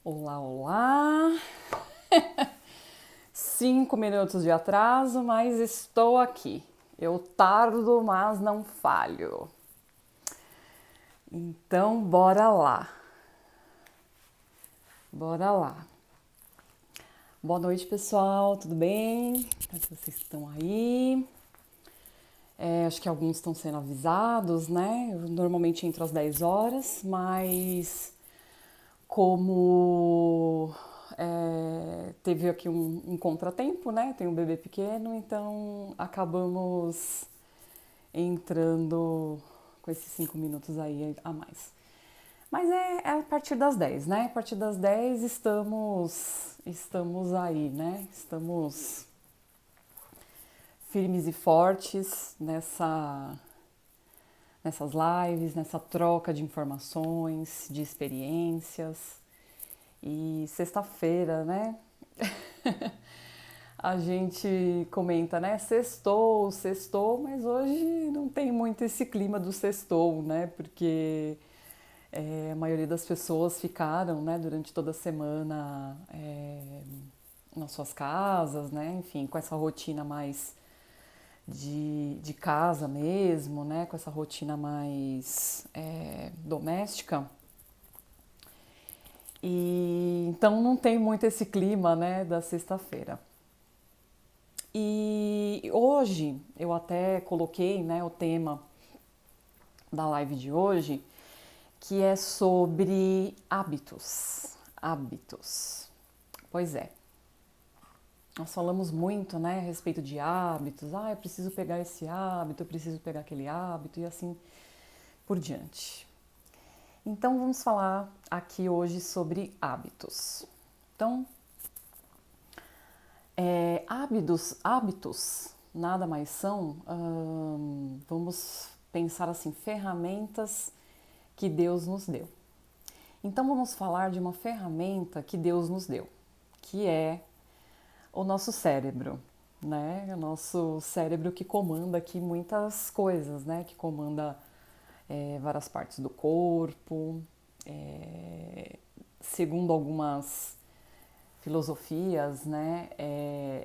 Olá, olá! 5 minutos de atraso, mas estou aqui. Eu tardo, mas não falho. Então, bora lá. Bora lá. Boa noite, pessoal. Tudo bem? Como é que vocês estão aí? Acho que alguns estão sendo avisados, né? Eu normalmente entro às 10 horas, mas como teve aqui um contratempo, né? Tem um bebê pequeno, então acabamos entrando com esses 5 minutos aí a mais. Mas é a partir das 10, né? A partir das 10 estamos aí, né? Estamos firmes e fortes nessas lives, nessa troca de informações, de experiências. E sexta-feira, né? A gente comenta, né? Sextou, sextou, mas hoje não tem muito esse clima do sextou, né? Porque a maioria das pessoas ficaram, né, durante toda a semana nas suas casas, né? Enfim, com essa rotina mais de casa mesmo, né? Com essa rotina mais doméstica. E então não tem muito esse clima, né, da sexta-feira. E hoje eu até coloquei, né, o tema da live de hoje, que é sobre hábitos. Hábitos. Pois é. Nós falamos muito, né, a respeito de hábitos. Ah, eu preciso pegar esse hábito, eu preciso pegar aquele hábito e assim por diante. Então vamos falar aqui hoje sobre hábitos. Então, hábitos nada mais são, vamos pensar assim, ferramentas que Deus nos deu. Então vamos falar de uma ferramenta que Deus nos deu, que é o nosso cérebro, né? O nosso cérebro que comanda aqui muitas coisas, né? Que comanda várias partes do corpo, segundo algumas filosofias, né,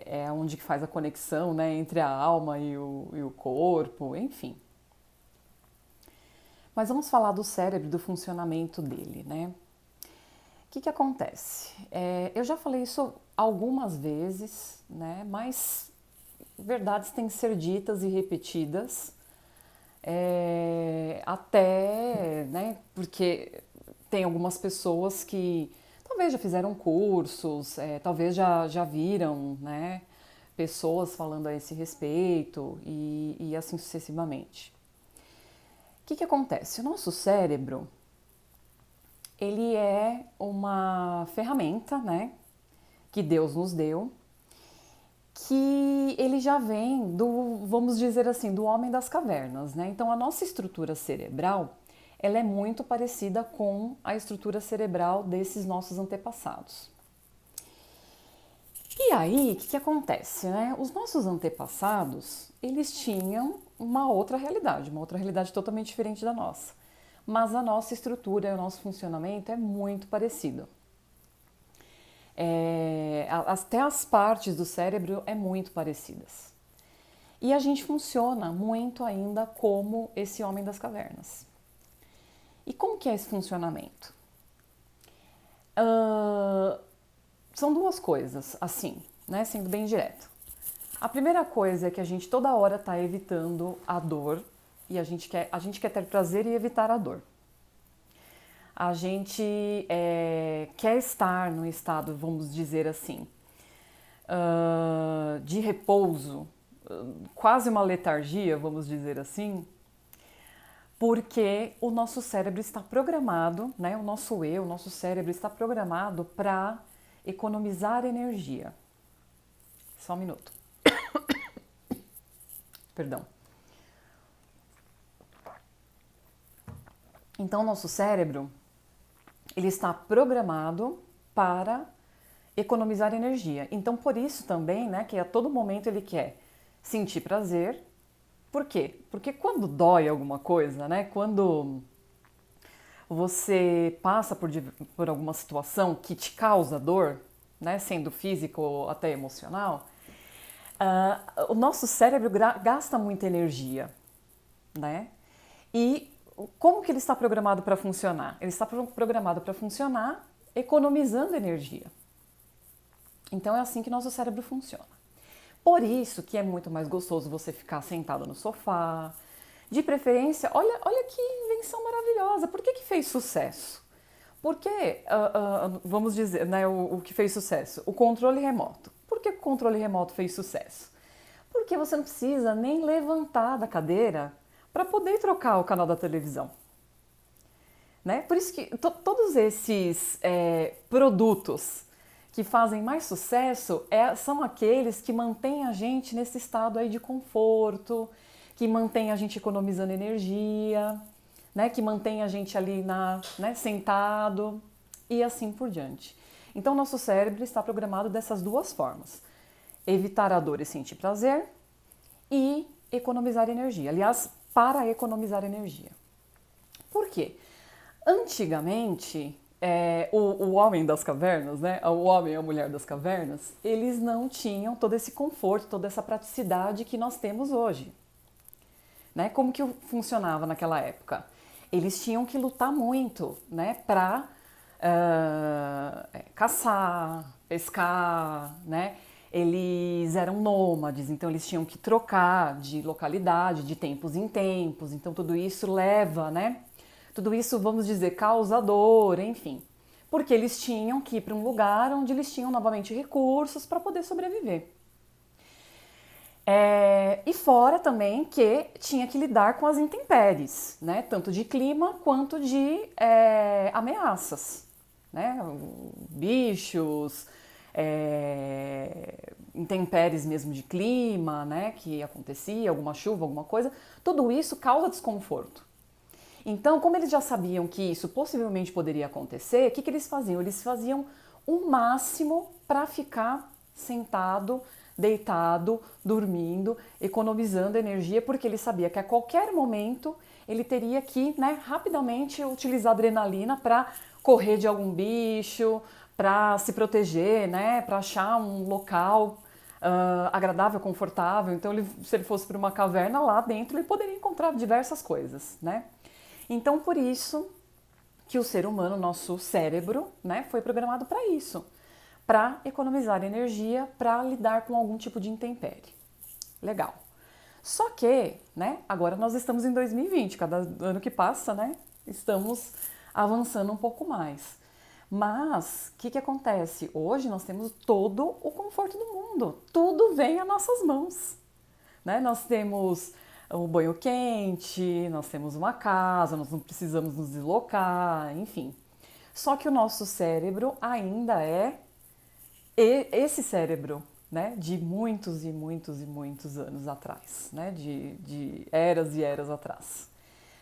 é onde que faz a conexão, né, entre a alma e o corpo, enfim. Mas vamos falar do cérebro, do funcionamento dele, né? O que acontece? Eu já falei isso algumas vezes, né, mas verdades têm que ser ditas e repetidas, até, né, porque tem algumas pessoas que talvez já fizeram cursos, talvez já viram, né, pessoas falando a esse respeito e assim sucessivamente. O que acontece? O nosso cérebro, ele é uma ferramenta, né, que Deus nos deu, que ele já vem do, vamos dizer assim, do homem das cavernas, né? Então a nossa estrutura cerebral, ela é muito parecida com a estrutura cerebral desses nossos antepassados. E aí, o que acontece, né? Os nossos antepassados, eles tinham uma outra realidade totalmente diferente da nossa. Mas a nossa estrutura, o nosso funcionamento é muito parecido. Até as partes do cérebro é muito parecidas. E a gente funciona muito ainda como esse homem das cavernas. E como que é esse funcionamento? São duas coisas, assim, né, sendo bem direto. A primeira coisa é que a gente toda hora está evitando a dor e a gente quer ter prazer e evitar a dor. A gente quer estar no estado, vamos dizer assim, de repouso, quase uma letargia, vamos dizer assim, porque o nosso cérebro está programado, né? O nosso eu, o nosso cérebro está programado para economizar energia. Só um minuto. Perdão. Então, o nosso cérebro, ele está programado para economizar energia. Então, por isso também, né, que a todo momento ele quer sentir prazer. Por quê? Porque quando dói alguma coisa, né, quando você passa por alguma situação que te causa dor, né, sendo físico ou até emocional, o nosso cérebro gasta muita energia, né? E como que ele está programado para funcionar? Ele está programado para funcionar economizando energia. Então é assim que nosso cérebro funciona. Por isso que é muito mais gostoso você ficar sentado no sofá. De preferência, olha que invenção maravilhosa. Por que fez sucesso? Porque, vamos dizer, né, o que fez sucesso? O controle remoto. Por que o controle remoto fez sucesso? Porque você não precisa nem levantar da cadeira para poder trocar o canal da televisão. Né? Por isso que todos esses produtos que fazem mais sucesso são aqueles que mantêm a gente nesse estado aí de conforto, que mantém a gente economizando energia, né? Que mantém a gente ali né, sentado e assim por diante. Então, nosso cérebro está programado dessas duas formas: evitar a dor e sentir prazer e economizar energia. Aliás, para economizar energia. Por quê? Antigamente, o homem das cavernas, né, o homem e a mulher das cavernas, eles não tinham todo esse conforto, toda essa praticidade que nós temos hoje. Né? Como que funcionava naquela época? Eles tinham que lutar muito, né, para caçar, pescar, né? Eles eram nômades, então eles tinham que trocar de localidade, de tempos em tempos, então tudo isso leva, né? Tudo isso, vamos dizer, causa dor, enfim. Porque eles tinham que ir para um lugar onde eles tinham novamente recursos para poder sobreviver. E fora também que tinha que lidar com as intempéries, né? Tanto de clima quanto de ameaças, né? Bichos, intempéries mesmo de clima, né? Que acontecia, alguma chuva, alguma coisa. Tudo isso causa desconforto. Então, como eles já sabiam que isso possivelmente poderia acontecer, o que eles faziam? Eles faziam o máximo para ficar sentado, deitado, dormindo, economizando energia, porque ele sabia que a qualquer momento ele teria que, né, rapidamente utilizar adrenalina para correr de algum bicho, para se proteger, né, para achar um local agradável, confortável. Então, se ele fosse para uma caverna, lá dentro ele poderia encontrar diversas coisas, né? Então, por isso que o ser humano, nosso cérebro, né, foi programado para isso, para economizar energia, para lidar com algum tipo de intempérie. Legal. Só que, né, agora nós estamos em 2020, cada ano que passa, né, estamos avançando um pouco mais. Mas, o que acontece? Hoje nós temos todo o conforto do mundo, tudo vem às nossas mãos. Né? Nós temos o banho quente, nós temos uma casa, nós não precisamos nos deslocar, enfim. Só que o nosso cérebro ainda é esse cérebro, né, de muitos e muitos e muitos anos atrás, né, de eras e eras atrás.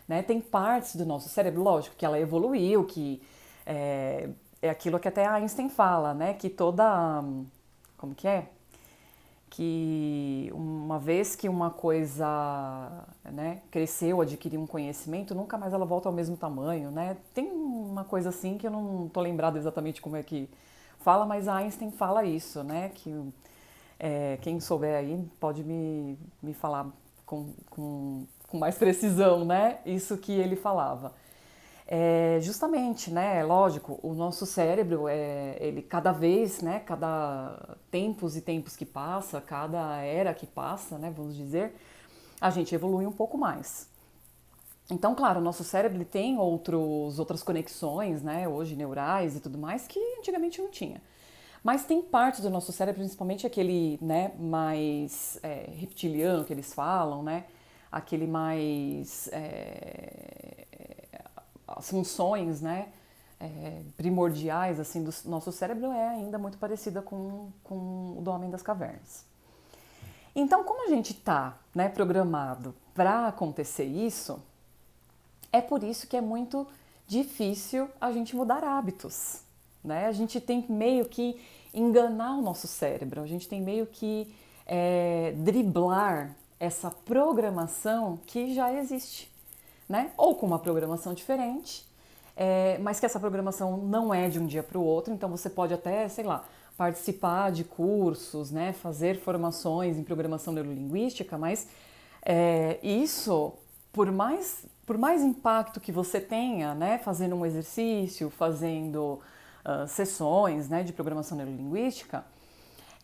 Né? Tem partes do nosso cérebro, lógico, que ela evoluiu, que é aquilo que até Einstein fala, né, que toda... Como que é? Que uma vez que uma coisa, né, cresceu, adquiriu um conhecimento, nunca mais ela volta ao mesmo tamanho, né? Tem uma coisa assim que eu não estou lembrada exatamente como é que fala, mas Einstein fala isso, né? Que quem souber aí pode me falar com mais precisão, né? Isso que ele falava. Justamente, né, lógico, o nosso cérebro, ele cada vez, né, cada tempos e tempos que passa, cada era que passa, né, vamos dizer, a gente evolui um pouco mais. Então, claro, o nosso cérebro ele tem outras conexões, né, hoje neurais e tudo mais, que antigamente não tinha. Mas tem parte do nosso cérebro, principalmente aquele, né, mais reptiliano que eles falam, né, aquele mais... as funções, né, primordiais assim do nosso cérebro é ainda muito parecida com o do homem das cavernas. Então, como a gente está, né, programado para acontecer isso, é por isso que é muito difícil a gente mudar hábitos, né? A gente tem meio que enganar o nosso cérebro, a gente tem meio que driblar essa programação que já existe. Né? Ou com uma programação diferente, mas que essa programação não é de um dia para o outro, então você pode até, sei lá, participar de cursos, né, fazer formações em programação neurolinguística, mas isso, por mais impacto que você tenha, né, fazendo um exercício, fazendo sessões, né, de programação neurolinguística,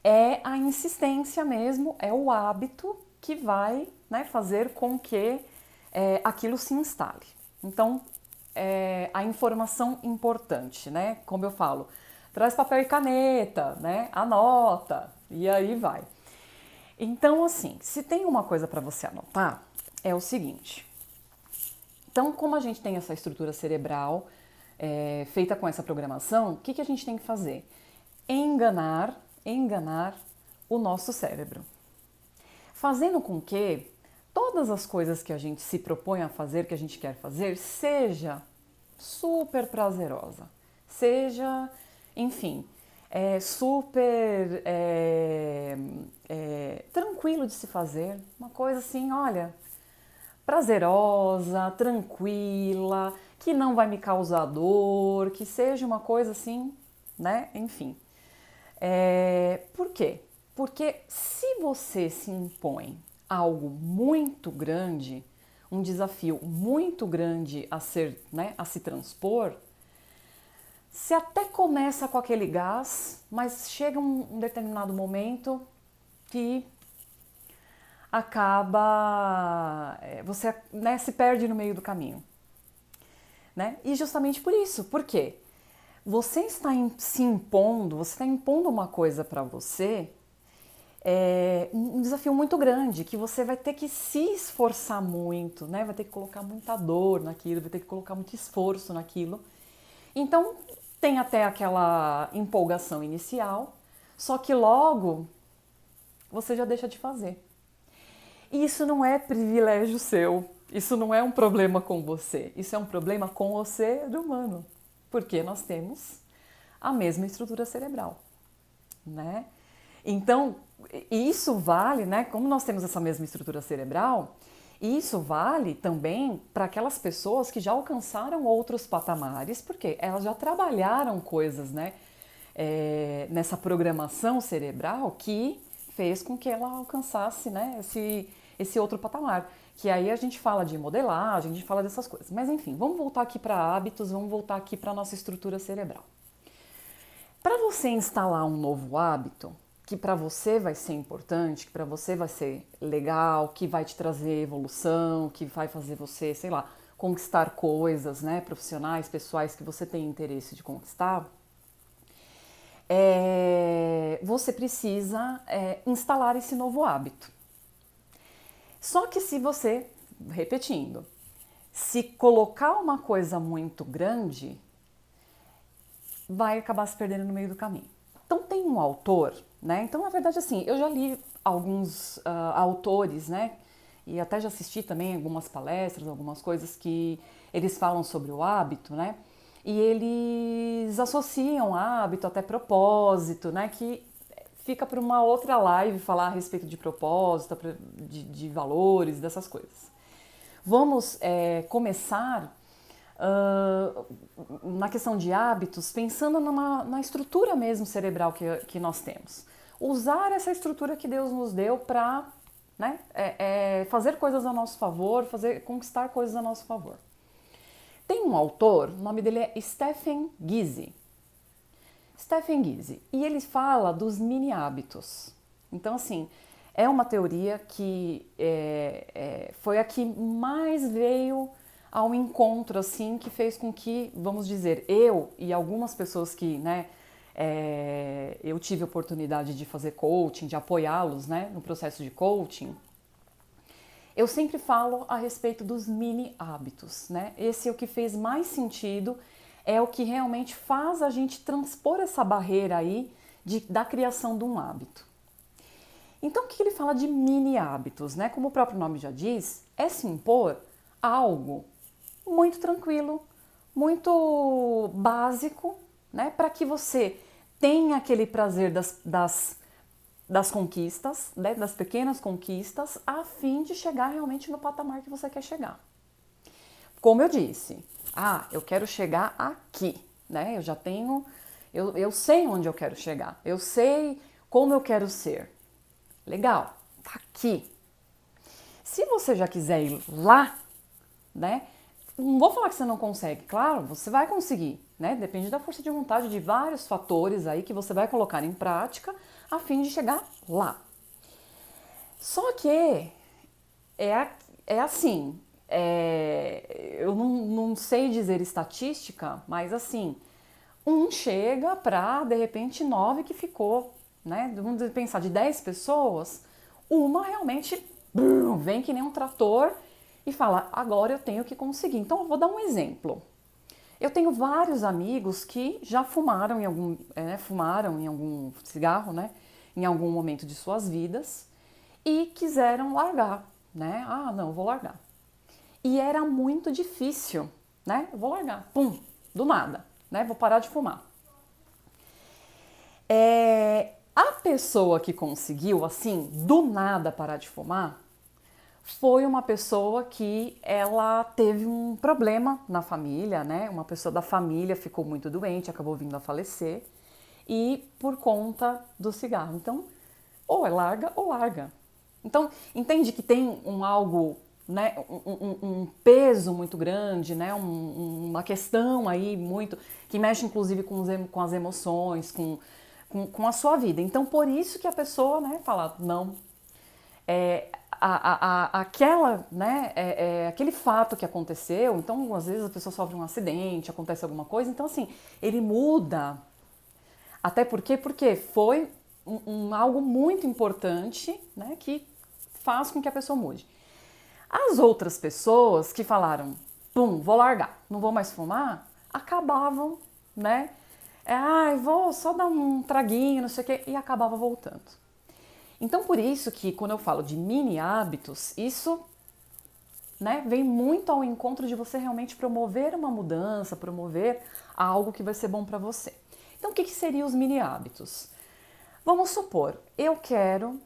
é a insistência mesmo, é o hábito que vai, né, fazer com que aquilo se instale. Então, a informação importante, né, como eu falo, traz papel e caneta, né, anota, e aí vai. Então, assim, se tem uma coisa para você anotar, é o seguinte. Então, como a gente tem essa estrutura cerebral feita com essa programação, o que a gente tem que fazer? Enganar o nosso cérebro. Fazendo com que todas as coisas que a gente se propõe a fazer, que a gente quer fazer, seja super prazerosa, seja, enfim, super tranquilo de se fazer, uma coisa assim, olha, prazerosa, tranquila, que não vai me causar dor, que seja uma coisa assim, né? Enfim. Por quê? Porque se você se impõe algo muito grande, um desafio muito grande a ser, né, a se transpor, você até começa com aquele gás, mas chega um determinado momento que acaba, você, né, se perde no meio do caminho, né? E justamente por isso, por quê? Você está se impondo, você está impondo uma coisa para você, um desafio muito grande, que você vai ter que se esforçar muito, né? Vai ter que colocar muita dor naquilo, vai ter que colocar muito esforço naquilo. Então, tem até aquela empolgação inicial, só que logo você já deixa de fazer. E isso não é privilégio seu, isso não é um problema com você, isso é um problema com o ser humano, porque nós temos a mesma estrutura cerebral, né? Então, isso vale, né? Como nós temos essa mesma estrutura cerebral, isso vale também para aquelas pessoas que já alcançaram outros patamares, porque elas já trabalharam coisas, né? Nessa programação cerebral que fez com que ela alcançasse, né, esse outro patamar. Que aí a gente fala de modelagem, a gente fala dessas coisas. Mas enfim, vamos voltar aqui para hábitos, vamos voltar aqui para a nossa estrutura cerebral. Para você instalar um novo hábito, que para você vai ser importante, que para você vai ser legal, que vai te trazer evolução, que vai fazer você, sei lá, conquistar coisas, né, profissionais, pessoais que você tem interesse de conquistar, você precisa instalar esse novo hábito. Só que se você, repetindo, se colocar uma coisa muito grande, vai acabar se perdendo no meio do caminho. Então tem um autor, né? Então na verdade assim, eu já li alguns autores, né? E até já assisti também algumas palestras, algumas coisas que eles falam sobre o hábito, né? E eles associam hábito até propósito, né? Que fica para uma outra live falar a respeito de propósito, de valores, dessas coisas. Vamos começar na questão de hábitos, pensando na estrutura mesmo cerebral que nós temos. Usar essa estrutura que Deus nos deu para, né, fazer coisas a nosso favor, conquistar coisas a nosso favor. Tem um autor, o nome dele é Stephen Guise. Stephen Guise. E ele fala dos mini hábitos. Então, assim, é uma teoria que foi a que mais veio ao encontro, assim, que fez com que, vamos dizer, eu e algumas pessoas que, né, eu tive a oportunidade de fazer coaching, de apoiá-los, né, no processo de coaching, eu sempre falo a respeito dos mini hábitos, né? Esse é o que fez mais sentido, é o que realmente faz a gente transpor essa barreira aí da criação de um hábito. Então, o que ele fala de mini hábitos, né? Como o próprio nome já diz, é se impor algo muito tranquilo, muito básico, né? Para que você tenha aquele prazer das conquistas, né? Das pequenas conquistas, a fim de chegar realmente no patamar que você quer chegar. Como eu disse, Ah, eu quero chegar aqui, né? Eu já tenho, eu sei onde eu quero chegar, eu sei como eu quero ser. Legal, tá aqui. Se você já quiser ir lá, né? Não vou falar que você não consegue, claro, você vai conseguir, né? Depende da força de vontade, de vários fatores aí que você vai colocar em prática a fim de chegar lá. Só que é, é assim, eu não sei dizer estatística, mas assim, um chega para, de repente, 9 que ficou, né? Vamos pensar, de 10 pessoas, uma realmente vem que nem um trator e fala, agora eu tenho que conseguir. Então, eu vou dar um exemplo. Eu tenho vários amigos que já fumaram fumaram em algum cigarro, né? Em algum momento de suas vidas e quiseram largar, né? Ah, não, eu vou largar. E era muito difícil, né? Eu vou largar, pum, do nada, né? Vou parar de fumar. A pessoa que conseguiu, assim, do nada parar de fumar, foi uma pessoa que ela teve um problema na família, né? Uma pessoa da família ficou muito doente, acabou vindo a falecer, e por conta do cigarro. Então, ou é larga ou larga. Então, entende que tem um algo, né, um peso muito grande, né, uma questão aí muito, que mexe inclusive com as emoções, com a sua vida. Então, por isso que a pessoa, né, fala, não, né, aquele fato que aconteceu, então às vezes a pessoa sofre um acidente, acontece alguma coisa, então assim, ele muda. Até porque foi algo muito importante, né, que faz com que a pessoa mude. As outras pessoas que falaram, pum, vou largar, não vou mais fumar, acabavam, né? Vou só dar um traguinho, não sei o quê, e acabava voltando. Então, por isso que quando eu falo de mini hábitos, isso, né, vem muito ao encontro de você realmente promover uma mudança, promover algo que vai ser bom para você. Então, o que seriam os mini hábitos? Vamos supor, eu quero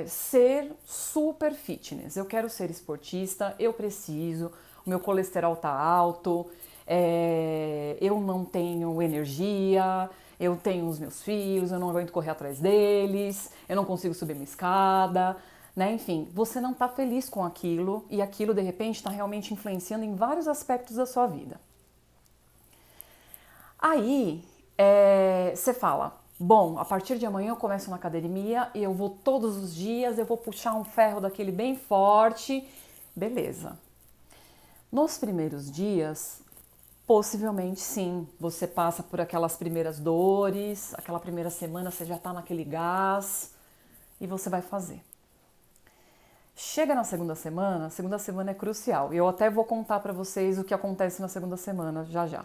ser super fitness, eu quero ser esportista, eu preciso, o meu colesterol tá alto, eu não tenho energia, eu tenho os meus filhos, eu não aguento correr atrás deles, eu não consigo subir uma escada, né? Enfim, você não está feliz com aquilo e aquilo de repente está realmente influenciando em vários aspectos da sua vida. Aí você fala, bom, a partir de amanhã eu começo na academia e eu vou todos os dias, eu vou puxar um ferro daquele bem forte, beleza. Nos primeiros dias, possivelmente sim, você passa por aquelas primeiras dores, aquela primeira semana você já está naquele gás e você vai fazer. Chega na segunda semana, a segunda semana é crucial. Eu até vou contar para vocês o que acontece na segunda semana já já.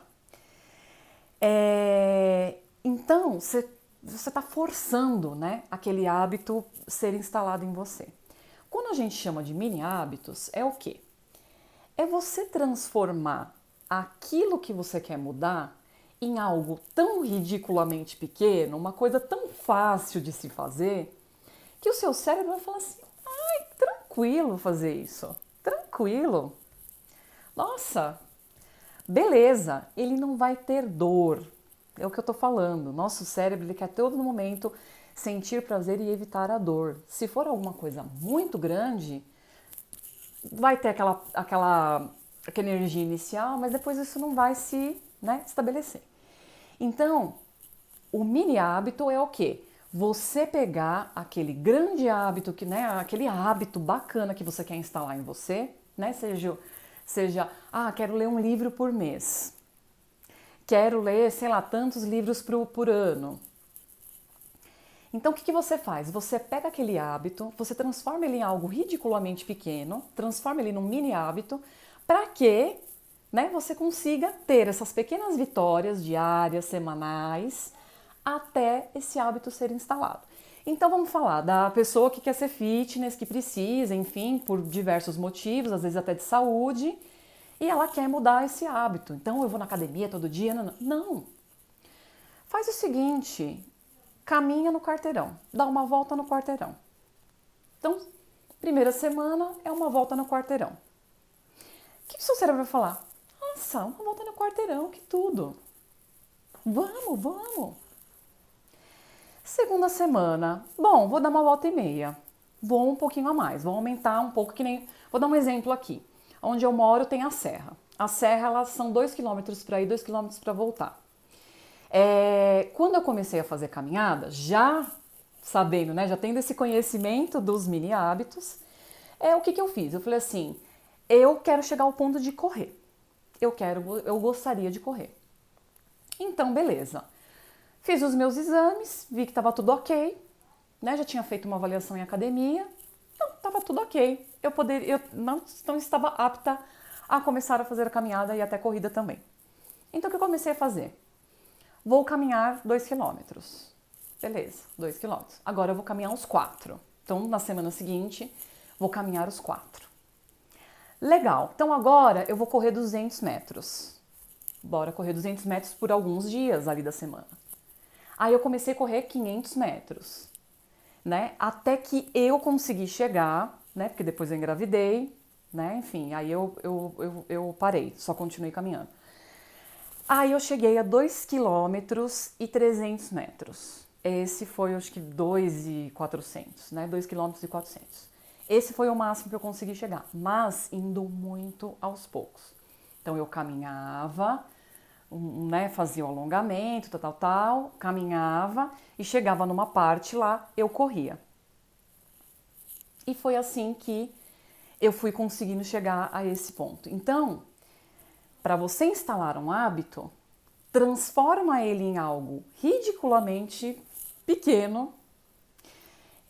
Então, você está forçando, né, aquele hábito ser instalado em você. Quando a gente chama de mini hábitos, é o quê? É você transformar aquilo que você quer mudar em algo tão ridiculamente pequeno, uma coisa tão fácil de se fazer, que o seu cérebro vai falar assim, ai, tranquilo fazer isso, tranquilo. Nossa, beleza, ele não vai ter dor. É o que eu tô falando. Nosso cérebro ele quer todo momento sentir prazer e evitar a dor. Se for alguma coisa muito grande, vai ter aquela energia inicial, mas depois isso não vai se, né, estabelecer. Então, o mini hábito é o quê? Você pegar aquele grande hábito, né, aquele hábito bacana que você quer instalar em você, né, seja, quero ler um livro por mês. Quero ler, sei lá, tantos livros por ano. Então, o que você faz? Você pega aquele hábito, você transforma ele em algo ridiculamente pequeno, transforma ele num mini hábito, para que, né, você consiga ter essas pequenas vitórias diárias, semanais, até esse hábito ser instalado. Então, vamos falar da pessoa que quer ser fitness, que precisa, enfim, por diversos motivos, às vezes até de saúde, e ela quer mudar esse hábito. Então, eu vou na academia todo dia? Não. Faz o seguinte, caminha no quarteirão, dá uma volta no quarteirão. Então, primeira semana é uma volta no quarteirão. O que o seu cérebro vai falar? Nossa, uma volta no quarteirão, que tudo. Vamos, vamos. Segunda semana, bom, vou dar uma volta e meia. Vou um pouquinho a mais, vou aumentar um pouco, que nem... Vou dar um exemplo aqui. Onde eu moro tem a serra. A serra, elas são 2 quilômetros para ir, 2 quilômetros para voltar. Quando eu comecei a fazer caminhada, já sabendo, né, já tendo esse conhecimento dos mini hábitos, o que eu fiz? Eu falei assim, eu quero chegar ao ponto de correr. Eu gostaria de correr. Então, beleza. Fiz os meus exames, vi que estava tudo ok, né? Já tinha feito uma avaliação em academia, então estava tudo ok. Eu não estava apta a começar a fazer a caminhada e até corrida também. Então, o que eu comecei a fazer? Vou caminhar 2 quilômetros. Beleza, 2 quilômetros. Agora eu vou caminhar uns 4. Então, na semana seguinte, vou caminhar os 4. Legal, então agora eu vou correr 200 metros. Bora correr 200 metros por alguns dias ali da semana. Aí eu comecei a correr 500 metros, né? Até que eu consegui chegar, né? Porque depois eu engravidei, né? Enfim, aí eu parei, só continuei caminhando. Aí eu cheguei a 2 quilômetros e 300 metros. Esse foi, acho que 2.400, né? 2 quilômetros e 400. Esse foi o máximo que eu consegui chegar, mas indo muito aos poucos. Então eu caminhava, né, fazia o alongamento, tal, caminhava e chegava numa parte lá, eu corria. E foi assim que eu fui conseguindo chegar a esse ponto. Então, para você instalar um hábito, transforma ele em algo ridiculamente pequeno.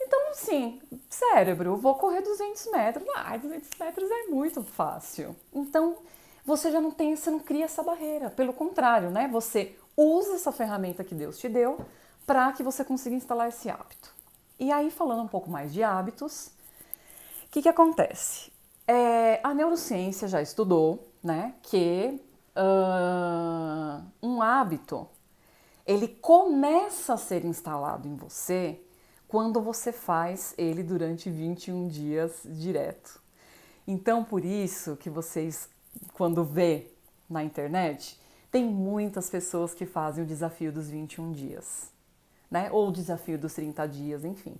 Então, assim, cérebro, vou correr 200 metros. 200 metros é muito fácil. Então, você não cria essa barreira. Pelo contrário, né? Você usa essa ferramenta que Deus te deu para que você consiga instalar esse hábito. E aí, falando um pouco mais de hábitos, o que acontece? A neurociência já estudou, né, que um hábito, ele começa a ser instalado em você quando você faz ele durante 21 dias direto. Então, por isso que vocês, quando vê na internet, tem muitas pessoas que fazem o desafio dos 21 dias, né? Ou o desafio dos 30 dias, enfim.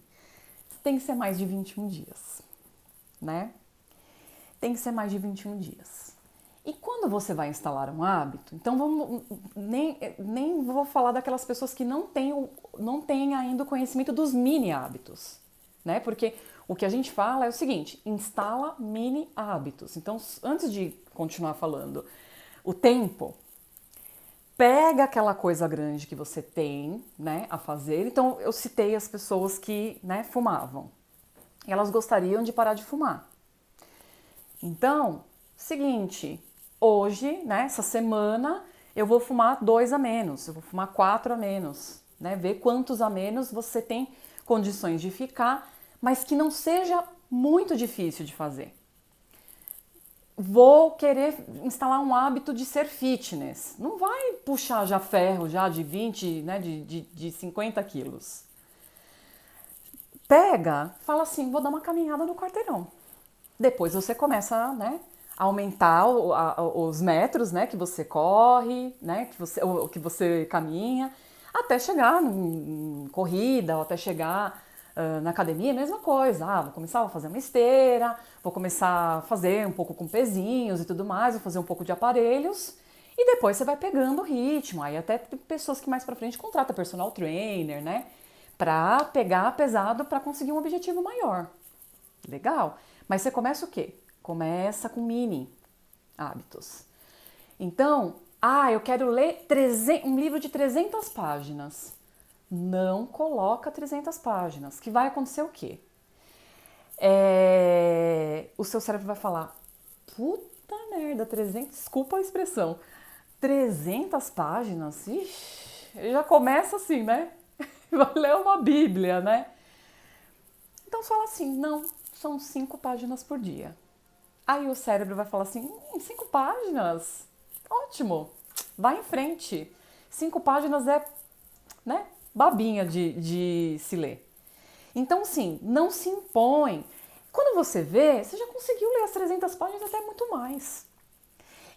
Tem que ser mais de 21 dias, né? Tem que ser mais de 21 dias. E quando você vai instalar um hábito, então nem vou falar daquelas pessoas que não têm ainda o conhecimento dos mini hábitos, né? Porque o que a gente fala é o seguinte, instala mini hábitos. Então, antes de continuar falando o tempo, pega aquela coisa grande que você tem, né, a fazer. Então, eu citei as pessoas que, né, fumavam. Elas gostariam de parar de fumar. Então, seguinte, hoje, né, essa semana, eu vou fumar 2 a menos, eu vou fumar 4 a menos, né? Ver quantos a menos você tem condições de ficar, mas que não seja muito difícil de fazer. Vou querer instalar um hábito de ser fitness. Não vai puxar já ferro já de 20, né, de 50 quilos. Pega, fala assim, vou dar uma caminhada no quarteirão. Depois você começa, né, a aumentar os metros, né, que você corre, né, que você caminha, até chegar em corrida, ou até chegar na academia, mesma coisa. Vou começar a fazer uma esteira, vou começar a fazer um pouco com pezinhos e tudo mais, vou fazer um pouco de aparelhos, e depois você vai pegando o ritmo. Aí até tem pessoas que mais pra frente contratam personal trainer, né, pra pegar pesado pra conseguir um objetivo maior. Legal. Mas você começa o quê? Começa com mini hábitos. Então, eu quero ler um livro de 300 páginas. Não coloca 300 páginas, que vai acontecer o quê? O seu cérebro vai falar, puta merda, 300, desculpa a expressão, 300 páginas? Ixi, já começa assim, né? Vai ler uma bíblia, né? Então fala assim, não, são 5 páginas por dia. Aí o cérebro vai falar assim, 5 páginas? Ótimo, vai em frente. 5 páginas é, né, babinha de se ler. Então, sim, não se impõe. Quando você vê, você já conseguiu ler as 300 páginas até muito mais.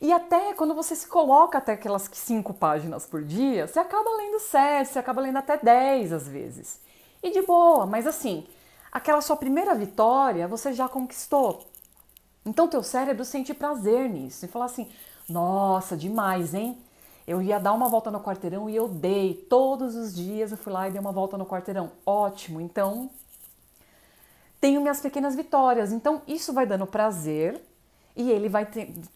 E até quando você se coloca até aquelas 5 páginas por dia, você acaba lendo 7, você acaba lendo até 10 às vezes. E de boa, mas assim, aquela sua primeira vitória você já conquistou. Então teu cérebro sente prazer nisso e fala assim, nossa, demais, hein? Eu ia dar uma volta no quarteirão e eu dei. Todos os dias eu fui lá e dei uma volta no quarteirão. Ótimo, então tenho minhas pequenas vitórias. Então isso vai dando prazer e ele vai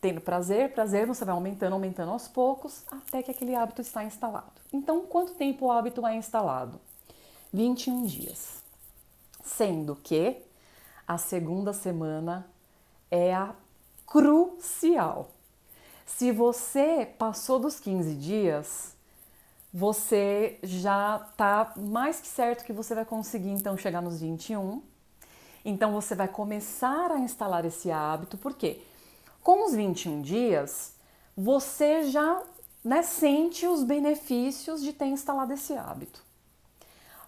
tendo prazer, você vai aumentando aos poucos até que aquele hábito está instalado. Então quanto tempo o hábito é instalado? 21 dias. Sendo que a segunda semana é a crucial. Se você passou dos 15 dias, você já está mais que certo que você vai conseguir então chegar nos 21. Então você vai começar a instalar esse hábito, porque com os 21 dias você já sente os benefícios de ter instalado esse hábito.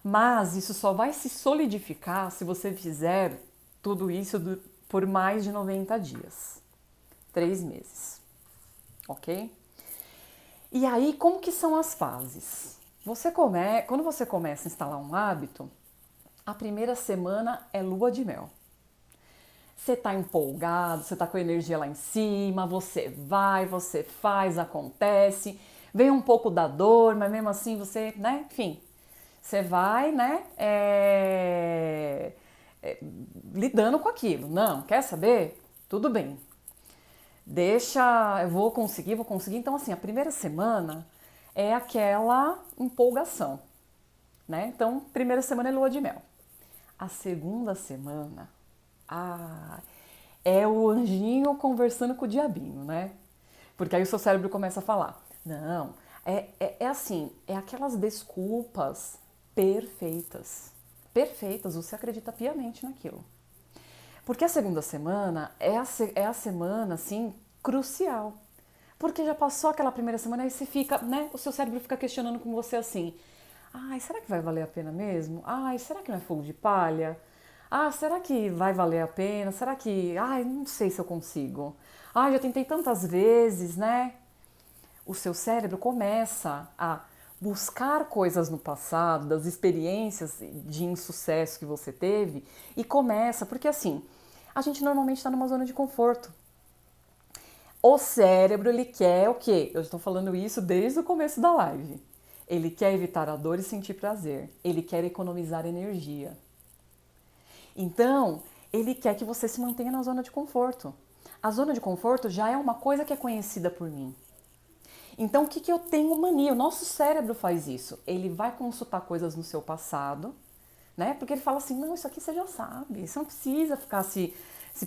Mas isso só vai se solidificar se você fizer tudo isso por mais de 90 dias, 3 meses, ok? E aí, como que são as fases? Quando você começa a instalar um hábito, a primeira semana é lua de mel. Você tá empolgado, você tá com a energia lá em cima, você vai, você faz, acontece, vem um pouco da dor, mas mesmo assim você, enfim, você vai, lidando com aquilo. Não, quer saber? Tudo bem. Deixa, eu vou conseguir. Então, assim, a primeira semana é aquela empolgação, né? Então, primeira semana é lua de mel. A segunda semana, é o anjinho conversando com o diabinho, né? Porque aí o seu cérebro começa a falar, não, é assim, é aquelas desculpas perfeitas, você acredita piamente naquilo. Porque a segunda semana é a semana, assim, crucial. Porque já passou aquela primeira semana, aí você fica, o seu cérebro fica questionando com você assim, ai, será que vai valer a pena mesmo? Ai, será que não é fogo de palha? Ah, será que vai valer a pena? Será que, ai, não sei se eu consigo. Ai, já tentei tantas vezes, né? O seu cérebro começa a buscar coisas no passado, das experiências de insucesso que você teve, e começa, porque assim, a gente normalmente está numa zona de conforto. O cérebro, ele quer o quê? Eu estou falando isso desde o começo da live. Ele quer evitar a dor e sentir prazer. Ele quer economizar energia. Então, ele quer que você se mantenha na zona de conforto. A zona de conforto já é uma coisa que é conhecida por mim. Então, o que eu tenho mania? O nosso cérebro faz isso. Ele vai consultar coisas no seu passado, né? Porque ele fala assim, não, isso aqui você já sabe. Você não precisa ficar se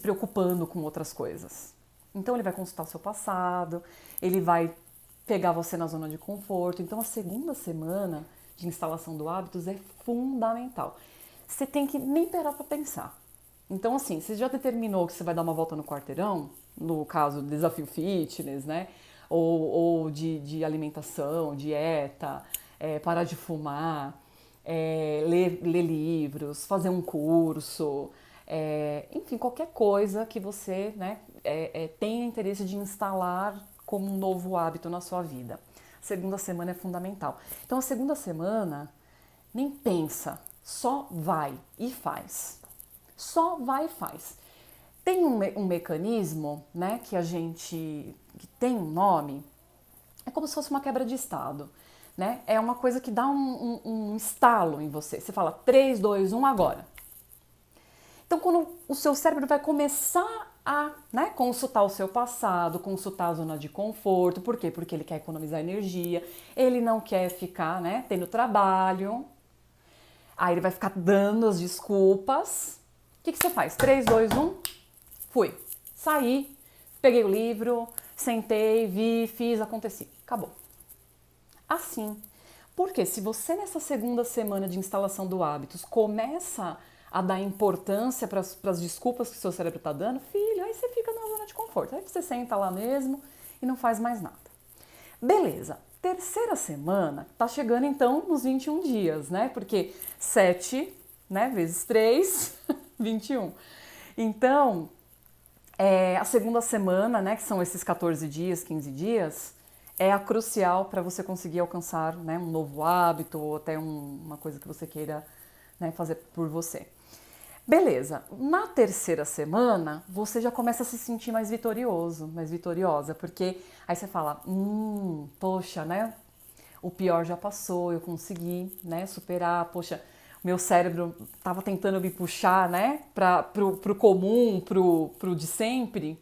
preocupando com outras coisas. Então, ele vai consultar o seu passado, ele vai pegar você na zona de conforto. Então, a segunda semana de instalação do hábitos é fundamental. Você tem que nem parar para pensar. Então, assim, você já determinou que você vai dar uma volta no quarteirão, no caso do desafio fitness, né? Ou de alimentação, dieta, parar de fumar, ler livros, fazer um curso, enfim, qualquer coisa que você tenha interesse de instalar como um novo hábito na sua vida. Segunda semana é fundamental. Então, a segunda semana, nem pensa, só vai e faz. Só vai e faz. Tem um mecanismo, né, que tem um nome, é como se fosse uma quebra de estado, né? É uma coisa que dá um estalo em você. Você fala 3, 2, 1, agora. Então, quando o seu cérebro vai começar a consultar o seu passado, consultar a zona de conforto, por quê? Porque ele quer economizar energia, ele não quer ficar, tendo trabalho. Aí ele vai ficar dando as desculpas. O que você faz? 3, 2, 1, fui. Saí, peguei o livro, sentei, vi, fiz, aconteci. Acabou. Assim. Porque se você nessa segunda semana de instalação do hábitos começa a dar importância para as desculpas que o seu cérebro está dando, filho, aí você fica na zona de conforto. Aí você senta lá mesmo e não faz mais nada. Beleza. Terceira semana, tá chegando então nos 21 dias, né? Porque 7, vezes 3, 21. Então, A segunda semana, né, que são esses 14 dias, 15 dias, é a crucial para você conseguir alcançar, né, um novo hábito ou até uma coisa que você queira, né, fazer por você. Beleza, na terceira semana você já começa a se sentir mais vitorioso, mais vitoriosa, porque aí você fala, poxa, né, o pior já passou, eu consegui, né, superar, poxa, meu cérebro estava tentando me puxar, né, pro comum, pro de sempre,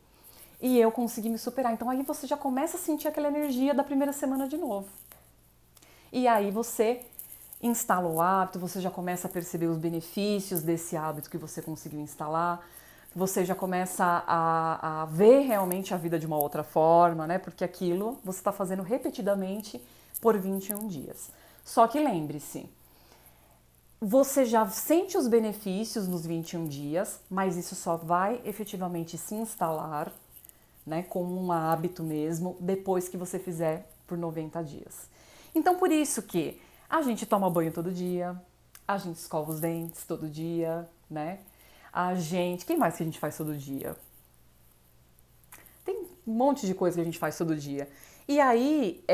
e eu consegui me superar. Então aí você já começa a sentir aquela energia da primeira semana de novo. E aí você instala o hábito, você já começa a perceber os benefícios desse hábito que você conseguiu instalar, você já começa a ver realmente a vida de uma outra forma, né? Porque aquilo você está fazendo repetidamente por 21 dias. Só que lembre-se, você já sente os benefícios nos 21 dias, mas isso só vai efetivamente se instalar, né, como um hábito mesmo, depois que você fizer por 90 dias. Então, por isso que a gente toma banho todo dia, a gente escova os dentes todo dia, né? Quem mais que a gente faz todo dia? Tem um monte de coisa que a gente faz todo dia. E aí,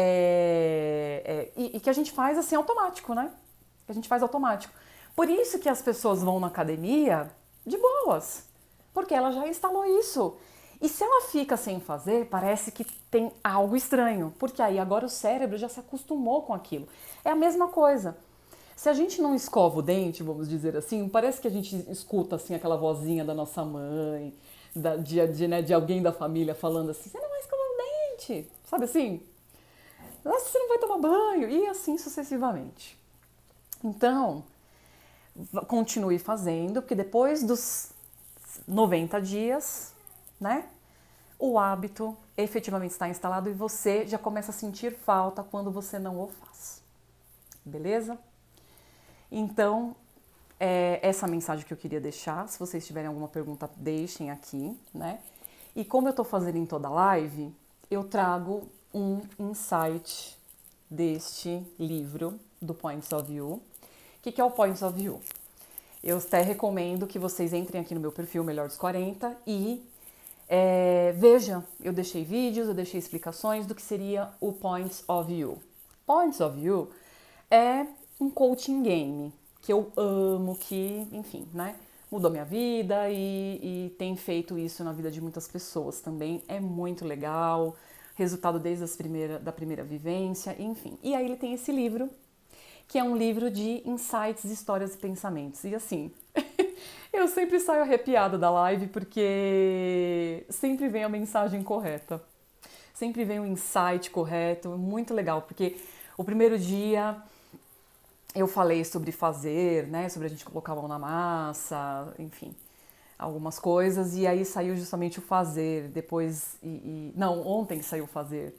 e que a gente faz assim automático, né? Que a gente faz automático. Por isso que as pessoas vão na academia de boas, porque ela já instalou isso. E se ela fica sem fazer, parece que tem algo estranho, porque aí agora o cérebro já se acostumou com aquilo. É a mesma coisa. Se a gente não escova o dente, vamos dizer assim, parece que a gente escuta assim aquela vozinha da nossa mãe, de alguém da família falando assim, você não vai escovar o dente, sabe assim? Nossa, você não vai tomar banho, e assim sucessivamente. Então, continue fazendo, porque depois dos 90 dias, né, o hábito efetivamente está instalado e você já começa a sentir falta quando você não o faz. Beleza? Então, essa mensagem que eu queria deixar. Se vocês tiverem alguma pergunta, deixem aqui, né? E como eu tô fazendo em toda live, eu trago um insight deste livro, do Points of View. O que é o Points of View? Eu até recomendo que vocês entrem aqui no meu perfil Melhor dos 40 e veja, eu deixei vídeos, eu deixei explicações do que seria o Points of View. Points of View é um coaching game que eu amo, que, enfim, né, mudou minha vida e tem feito isso na vida de muitas pessoas também. É muito legal, resultado desde da primeira vivência, enfim. E aí ele tem esse livro, que é um livro de insights, histórias e pensamentos. E assim, eu sempre saio arrepiada da live porque sempre vem a mensagem correta. Sempre vem o insight correto, muito legal, porque o primeiro dia eu falei sobre fazer, né, sobre a gente colocar a mão na massa, enfim, algumas coisas, e aí saiu justamente o fazer, depois, não, ontem saiu o fazer,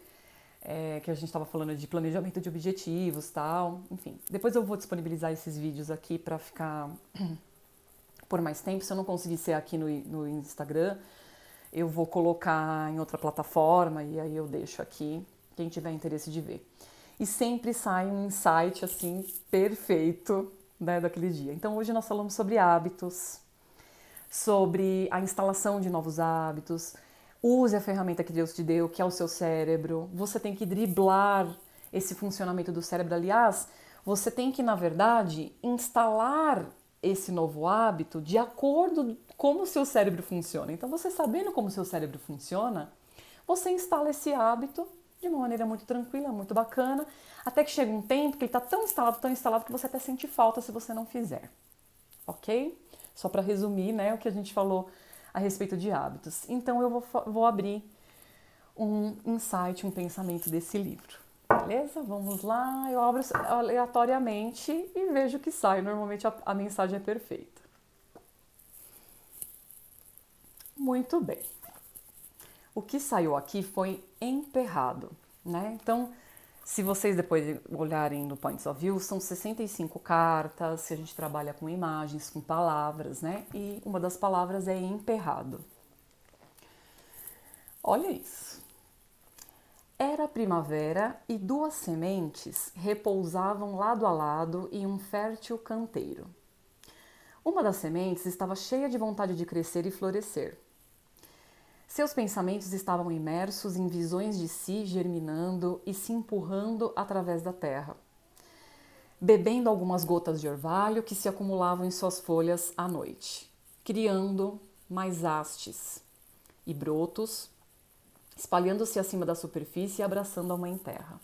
que a gente estava falando de planejamento de objetivos, tal, enfim. Depois eu vou disponibilizar esses vídeos aqui para ficar por mais tempo. Se eu não conseguir ser aqui no Instagram, eu vou colocar em outra plataforma e aí eu deixo aqui, quem tiver interesse de ver. E sempre sai um insight assim perfeito, né, daquele dia. Então hoje nós falamos sobre hábitos, sobre a instalação de novos hábitos. Use a ferramenta que Deus te deu, que é o seu cérebro. Você tem que driblar esse funcionamento do cérebro. Aliás, você tem que, na verdade, instalar esse novo hábito de acordo com como o seu cérebro funciona. Então, você sabendo como o seu cérebro funciona, você instala esse hábito de uma maneira muito tranquila, muito bacana, até que chega um tempo que ele está tão instalado, que você até sente falta se você não fizer. Ok? Só para resumir, né, o que a gente falou a respeito de hábitos. Então, eu vou abrir um insight, um pensamento desse livro. Beleza? Vamos lá. Eu abro aleatoriamente e vejo o que sai. Normalmente a mensagem é perfeita. Muito bem. O que saiu aqui foi emperrado, né? Então, se vocês depois olharem no Points of View, são 65 cartas, que a gente trabalha com imagens, com palavras, né? E uma das palavras é emperrado. Olha isso. Era primavera e duas sementes repousavam lado a lado em um fértil canteiro. Uma das sementes estava cheia de vontade de crescer e florescer. Seus pensamentos estavam imersos em visões de si germinando e se empurrando através da terra, bebendo algumas gotas de orvalho que se acumulavam em suas folhas à noite, criando mais hastes e brotos, espalhando-se acima da superfície e abraçando a mãe terra.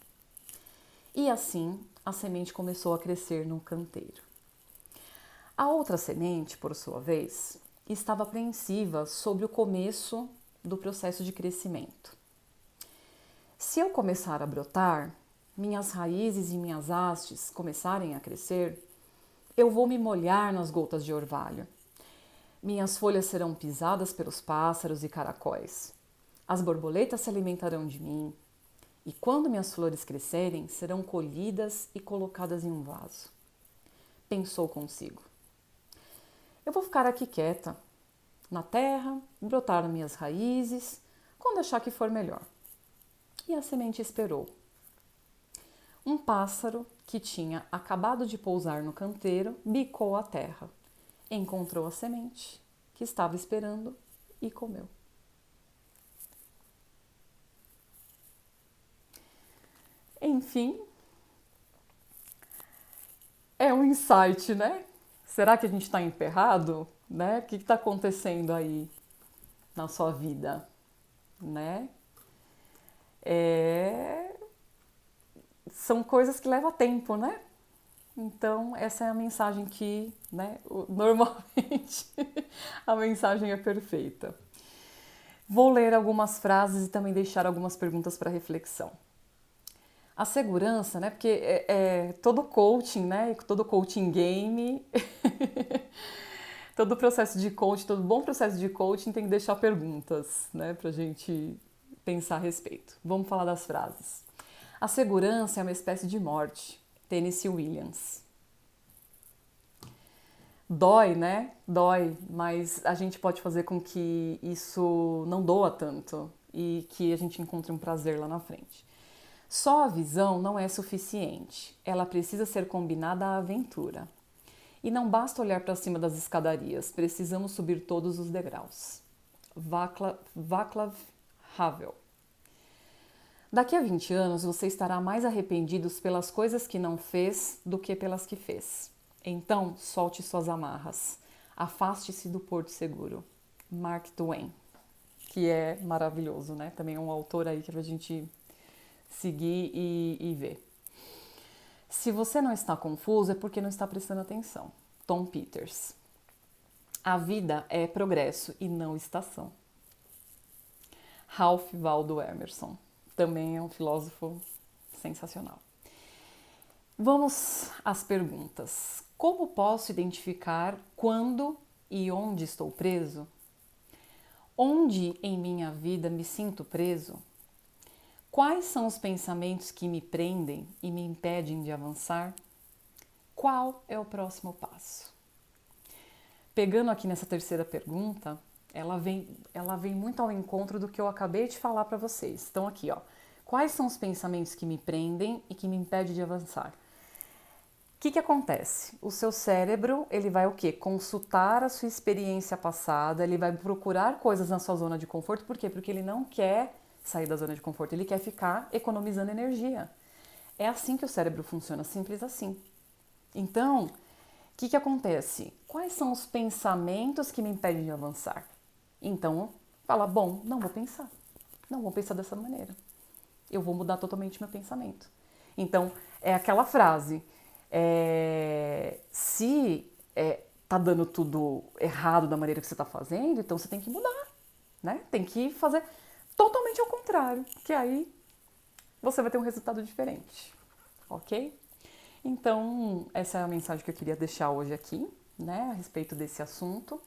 E assim, a semente começou a crescer no canteiro. A outra semente, por sua vez, estava apreensiva sobre o começo do processo de crescimento. Se eu começar a brotar, minhas raízes e minhas hastes começarem a crescer, eu vou me molhar nas gotas de orvalho. Minhas folhas serão pisadas pelos pássaros e caracóis. As borboletas se alimentarão de mim. E quando minhas flores crescerem, serão colhidas e colocadas em um vaso. Pensou consigo. Eu vou ficar aqui quieta, na terra, brotar minhas raízes, quando achar que for melhor. E a semente esperou. Um pássaro que tinha acabado de pousar no canteiro bicou a terra, encontrou a semente que estava esperando e comeu. Enfim, é um insight, né? Será que a gente está emperrado? Né? O que está acontecendo aí na sua vida? Né? São coisas que levam tempo, né? Então, essa é a mensagem que, né, normalmente a mensagem é perfeita. Vou ler algumas frases e também deixar algumas perguntas para reflexão. A segurança, né? Porque todo coaching, né? Todo coaching game, todo processo de coaching, todo bom processo de coaching tem que deixar perguntas, né? Pra gente pensar a respeito. Vamos falar das frases. A segurança é uma espécie de morte. Tennessee Williams. Dói, né? Dói, mas a gente pode fazer com que isso não doa tanto e que a gente encontre um prazer lá na frente. Só a visão não é suficiente, ela precisa ser combinada à aventura. E não basta olhar para cima das escadarias, precisamos subir todos os degraus. Václav Havel. Daqui a 20 anos você estará mais arrependido pelas coisas que não fez do que pelas que fez. Então, solte suas amarras. Afaste-se do porto seguro. Mark Twain, que é maravilhoso, né? Também é um autor aí que é pra gente seguir e ver. Se você não está confuso, é porque não está prestando atenção. Tom Peters. A vida é progresso e não estação. Ralph Waldo Emerson. Também é um filósofo sensacional. Vamos às perguntas. Como posso identificar quando e onde estou preso? Onde em minha vida me sinto preso? Quais são os pensamentos que me prendem e me impedem de avançar? Qual é o próximo passo? Pegando aqui nessa terceira pergunta, ela vem muito ao encontro do que eu acabei de falar para vocês. Então aqui, ó, quais são os pensamentos que me prendem e que me impedem de avançar? O que acontece? O seu cérebro, ele vai o quê? Consultar a sua experiência passada, ele vai procurar coisas na sua zona de conforto. Por quê? Porque ele não quer sair da zona de conforto, ele quer ficar economizando energia. É assim que o cérebro funciona, simples assim. Então, o que acontece? Quais são os pensamentos que me impedem de avançar? Então, fala, bom, não vou pensar dessa maneira. Eu vou mudar totalmente meu pensamento. Então, é aquela frase, se tá dando tudo errado da maneira que você tá fazendo, então você tem que mudar, né? Tem que fazer totalmente ao contrário, que aí você vai ter um resultado diferente, ok? Então, essa é a mensagem que eu queria deixar hoje aqui, né, a respeito desse assunto.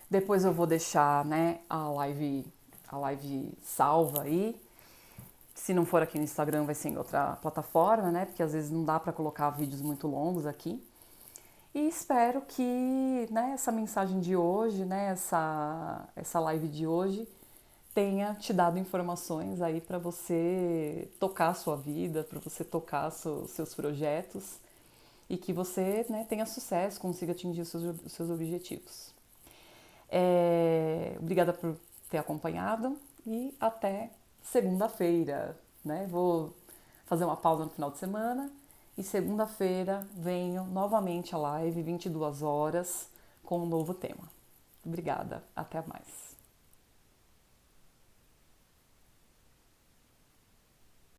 Depois eu vou deixar, né, a live salva aí. Se não for aqui no Instagram, vai ser em outra plataforma, né, porque às vezes não dá para colocar vídeos muito longos aqui. E espero que, né, essa mensagem de hoje, né, essa live de hoje tenha te dado informações aí para você tocar a sua vida, para você tocar seus projetos e que você, né, tenha sucesso, consiga atingir os seus objetivos. Obrigada ter acompanhado e até segunda-feira, né? Vou fazer uma pausa no final de semana e segunda-feira venho novamente à live, 22 horas, com um novo tema. Obrigada, até mais.